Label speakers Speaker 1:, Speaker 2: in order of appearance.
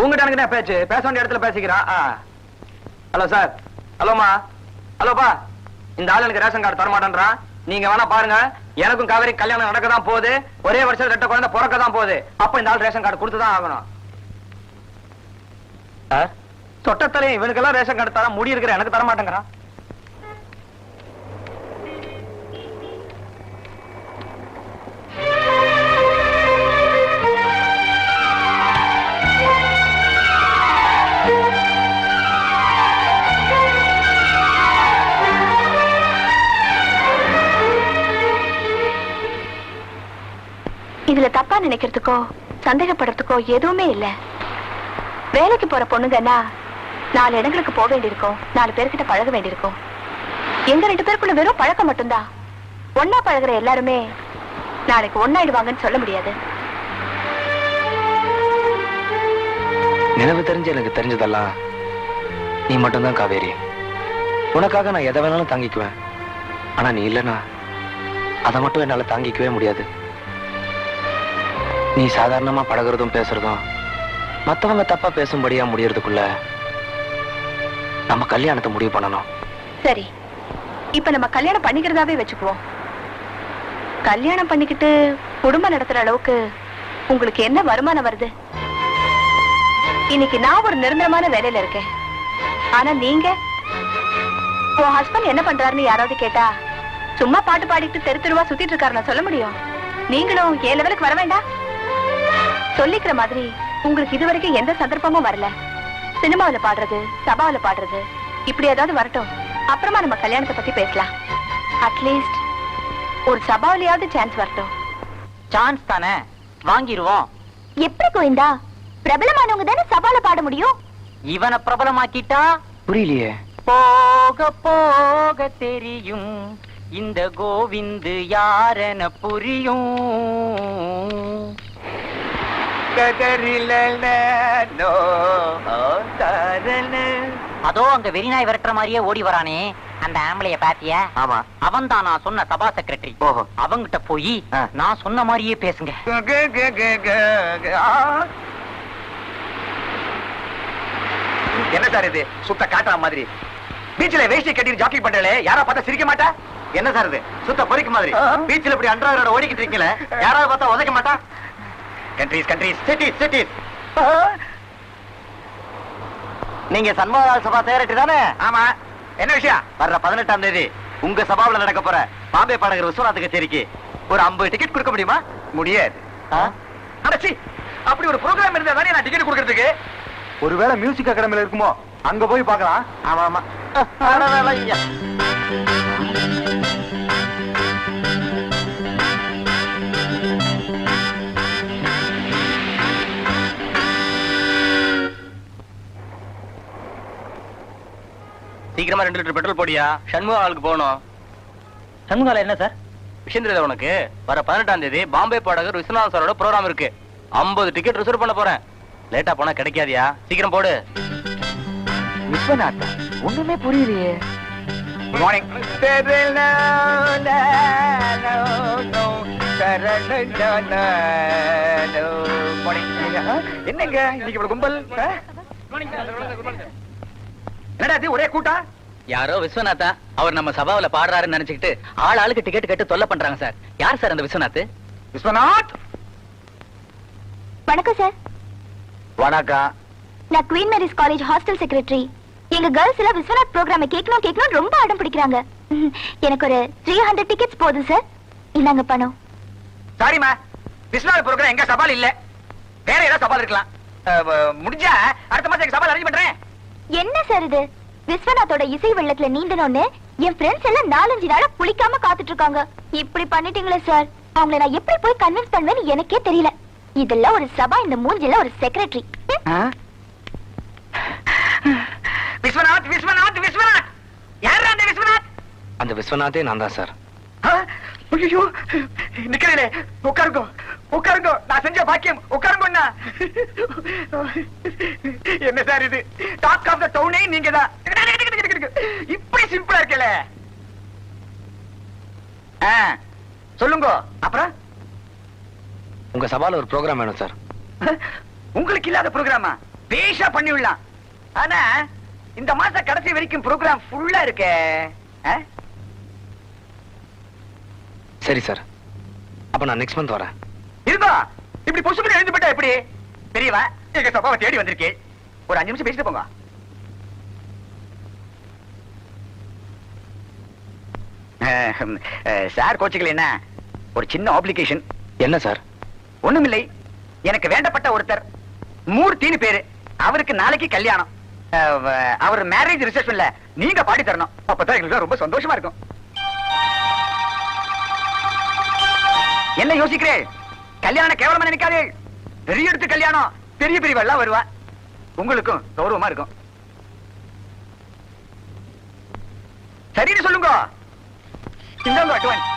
Speaker 1: உங்ககிட்ட எனக்கு என்ன பேச்சு? பேச வேண்டிய இடத்துல பேசிக்கிறான். Hello sir. ஹலோமா. ஹலோப்பா, இந்த ஆள் எனக்கு ரேஷன் கார்டு தரமாட்டேன்றான். நீங்க வேணா பாருங்க, எனக்கும் காவேரி கல்யாணம் நடக்க தான் போகுது, ஒரே வருஷம் 2 குழந்தை பிறக்க தான் போகுது. அப்ப இந்த ஆள் ரேஷன் கார்டு கொடுத்துதான் ஆகணும். தொட்டத்தலையும் இவனுக்கெல்லாம் ரேஷன் கார்டு தர முடி இருக்கிற எனக்கு தர மாட்டேங்கிறான்.
Speaker 2: இதுல தப்பா நினைக்கிறதுக்கோ சந்தேகப்படுறதுக்கோ எதுவுமே இல்ல. வேலைக்கு போற பொண்ணுங்கன்னா 4 இடங்களுக்கு போக வேண்டியிருக்கும், 4 பேர்கிட்ட பழக வேண்டியிருக்கும். எங்க 2 பேருக்குள்ள வெறும் பழக்கம் மட்டும்தான். ஒன்னா பழகுற எல்லாருமே நாளைக்கு ஒன்னாயிடுவாங்கன்னு சொல்ல முடியாது.
Speaker 1: நினைவு தெரிஞ்சு எனக்கு தெரிஞ்சதெல்லாம் நீ மட்டும்தான் காவேரி. உனக்காக நான் எதை வேணாலும் தாங்கிக்குவேன். ஆனா நீ இல்லைன்னா அதை மட்டும் என்னால தாங்கிக்கவே முடியாது. நீ சாதாரணமா பழகுறதும் பேசுறதும் மத்தவங்க தப்பா பேசும்படியா முடியறதுக்குள்ள நம்ம கல்யாணத்தை முடிவு பண்ணணும்.
Speaker 2: சரி, இப்ப நம்ம கல்யாணம் பண்ணிக்கிறதாவே வச்சுக்குவோம். கல்யாணம் பண்ணிக்கிட்டு குடும்பம் நடத்துற அளவுக்கு உங்களுக்கு என்ன வருமானம் வருது? இன்னைக்கு நான் ஒரு நிரந்தரமான வேலையில இருக்கேன். ஆனா நீங்க, உன் ஹஸ்பண்ட் என்ன பண்றாருன்னு யாராவது கேட்டா சும்மா பாட்டு பாடிட்டு தெரு தெருவா சுத்திட்டு இருக்காரு நான் சொல்ல முடியும். நீங்களும் ஏன் லெவலுக்கு வர வேண்டாம். சொல்லிக்கிற மாதிரி உங்களுக்கு இதுவரைக்கும் எந்த சந்தர்ப்பமும் வரல. சினிமாவில பாடுறது, சபாவில பாடுறது, இப்படி ஏதாவது வரட்டும், அப்புறமா நம்ம கல்யாணத்தை பத்தி பேசலாம். அட்லீஸ்ட் ஒரு சபாவிலையாவது சான்ஸ் வரட்டும்.
Speaker 3: சான்ஸ் தானே, வாங்கிருவோம்.
Speaker 2: எப்படி கோவிந்தா, பிரபலமானவங்க தானே சபால பாட முடியும்.
Speaker 3: இவனை பிரபலமாக்கிட்டா
Speaker 1: புரியலையே.
Speaker 3: போக போக தெரியும் இந்த கோவிந்து யாரென புரியும். அதோ அங்க வெறிநாய் விரட்டுற மாதிரியே ஓடி வரானே, அந்த ஆம்பளைய பாத்தியா?
Speaker 1: ஆமா.
Speaker 3: அவன் தான் நான் சொன்ன சபா செக்ரட்டரி.
Speaker 1: ஓஹோ.
Speaker 3: அவங்கிட்ட போய் நான் சொன்ன மாதிரியே பேசுங்க.
Speaker 1: என்ன சார் இது சுத்த காட்டுற மாதிரி? பீச்ல வேஷ்டி கட்டி ஜாக்கிங் பண்றே, யாரா பார்த்தா சிரிக்க மாட்டா? என்ன சார் இது சுத்த பொறிக்க மாதிரி? பீச்ல இப்படி அன்றாட ஓடிக்கிட்டு இருக்கீங்களே, யாராவது பார்த்தா உதைக்க மாட்டா? Countries cities. நீங்க சண்முகராஜ் சபா செக்ரட்டரி தானே? ஆமா. என்ன விஷயம்? வர்ற 18ஆம் தேதி உங்க சபாவுல நடக்க போற பாம்பே பாடகர் விஸ்வநாத் கச்சேரிக்கு ஒரு 50 டிக்கெட் கொடுக்க முடியுமா? முடியாது. அடச்சி, அப்படி ஒரு ப்ரோகிராம் இருந்தா தானே நான் டிக்கெட் கொடுக்கிறதுக்கு. ஒருவேளை மியூசிக் அகாடமில இருக்குமோ, அங்க போய் பார்க்கலாம். ஆமா. சீக்கிரமா 2 லிட்டர் பெட்ரோல் போடியா, சண்முக ஹாலுக்கு போகணும்.
Speaker 3: சண்முகால என்ன சார்
Speaker 1: விஷயம் தெரியுதா உனக்கு? வர 18ஆம் தேதி பாம்பே பாடகர் விஸ்வநாத் சாரோட ப்ரோகிராம் இருக்கு. 50 டிக்கெட் ரிசர்வ் பண்ண போறேன். லேட்டா போனா கிடைக்காதியா, சீக்கிரம் போடு. விஸ்வநாத் ஒண்ணுமே புரியலையே. Good morning. என்னங்க இன்னைக்கு இவ்வளவு கும்பல்? என்னடா இது ஒரே கூட்டா?
Speaker 3: யாரோ விஸ்வநாத்தா, அவர் நம்ம சபாவில பாடுறாருன்னு நினைச்சுக்கிட்டு ஆளுக்கு டிக்கெட் கேட்டு தொல்லை பண்றாங்க சார். யார் சார் அந்த விஸ்வநாத்?
Speaker 1: விஸ்வநாத்.
Speaker 2: வணக்கம் சார்.
Speaker 1: வணக்கம்.
Speaker 2: நான் queen Mary's college hostel secretary. எங்க கேர்ள்ஸ் எல்லாம் விஸ்வநாத் ப்ரோகிராமை கேட்கணும் ரொம்ப ஆடம் பிடிக்கிறாங்க. எனக்கு ஒரு 300 டிக்கெட்ஸ் போதும் சார். இந்தாங்க பணம்.
Speaker 1: சாரிமா, விஸ்வநாத் ப்ரோகிராம் எங்க சபால் இல்ல. வேற ஏதாவது சபால் இருக்கலாம். முடிஞ்சா அடுத்த மாசம் எங்க சபால் அரேஞ்ச் பண்றேன்.
Speaker 2: என்ன சார் இது? விஸ்வநாத்தோட இசை வெள்ளத்துல நீந்தணும்னு என் ஃப்ரெண்ட்ஸ் எல்லாம் 4-5 நாளா குளிக்காம காத்துட்டு இருக்காங்க. இப்படி பண்ணிட்டீங்களே சார், அவங்கள நான் எப்படி போய் கன்வின்ஸ் பண்ணுவேன்னு எனக்கே தெரியல. இதெல்லாம் ஒரு சபா, இந்த மூஞ்சில ஒரு செக்ரட்டரி.
Speaker 1: விஸ்வநாத் யாரா அந்த விஸ்வநாத்? அந்த விஸ்வநாதே நான் தான் சார். ஐயோ நிக்கிறே, உட்காருங்க. நான் செஞ்ச பாக்கியம், உட்காருங்க. என்ன சார் இது? டாக் ஆஃப் த டவுனே நீங்க தான். இப்படி சிம்பிளா இருக்கல. சொல்லுங்க. அப்புறம் உங்க சபால ஒரு ப்ரோகிராம் வேணும் சார். உங்களுக்கு இல்லாத ப்ரோகிராமா?
Speaker 4: பேஷா பண்ணிவிடலாம். ஆனா இந்த மாச கடைசி வரைக்கும் ப்ரோக்ராம் ஃபுல்லா இருக்கே.
Speaker 5: சரி சார், அப்ப நான் நெக்ஸ்ட் மந்த் வரேன்.
Speaker 4: இருந்தோ இப்படி பொசுக்கு எழுந்து போட்டா எப்படி? பெரியவா எங்க சபாவை தேடி வந்திருக்கே, ஒரு 5 நிமிஷம் பேசிட்டு போங்க. சார் கோச்சுக்கல, என்ன ஒரு சின்ன ஆப்ளிகேஷன்.
Speaker 5: என்ன சார்?
Speaker 4: ஒண்ணுமில்லை, எனக்கு வேண்டப்பட்ட ஒருத்தர் மூர்த்தின்னு பேரு, அவருக்கு நாளைக்கு கல்யாணம். அவர் மேரேஜ் ரிசப்ஷன்ல நீங்க பாடி தரணும். அப்பதான் எங்களுக்கு ரொம்ப சந்தோஷமா இருக்கும். என்ன யோசிக்கிறேன்? கல்யாணம் கேவலமா நினைக்காதே. பெரிய எடுத்து கல்யாணம், பெரிய பெரிய எல்லாம் வருவா, உங்களுக்கும் கௌரவமா இருக்கும். சரின்னு சொல்லுங்க. இந்த அட்வான்ஸ்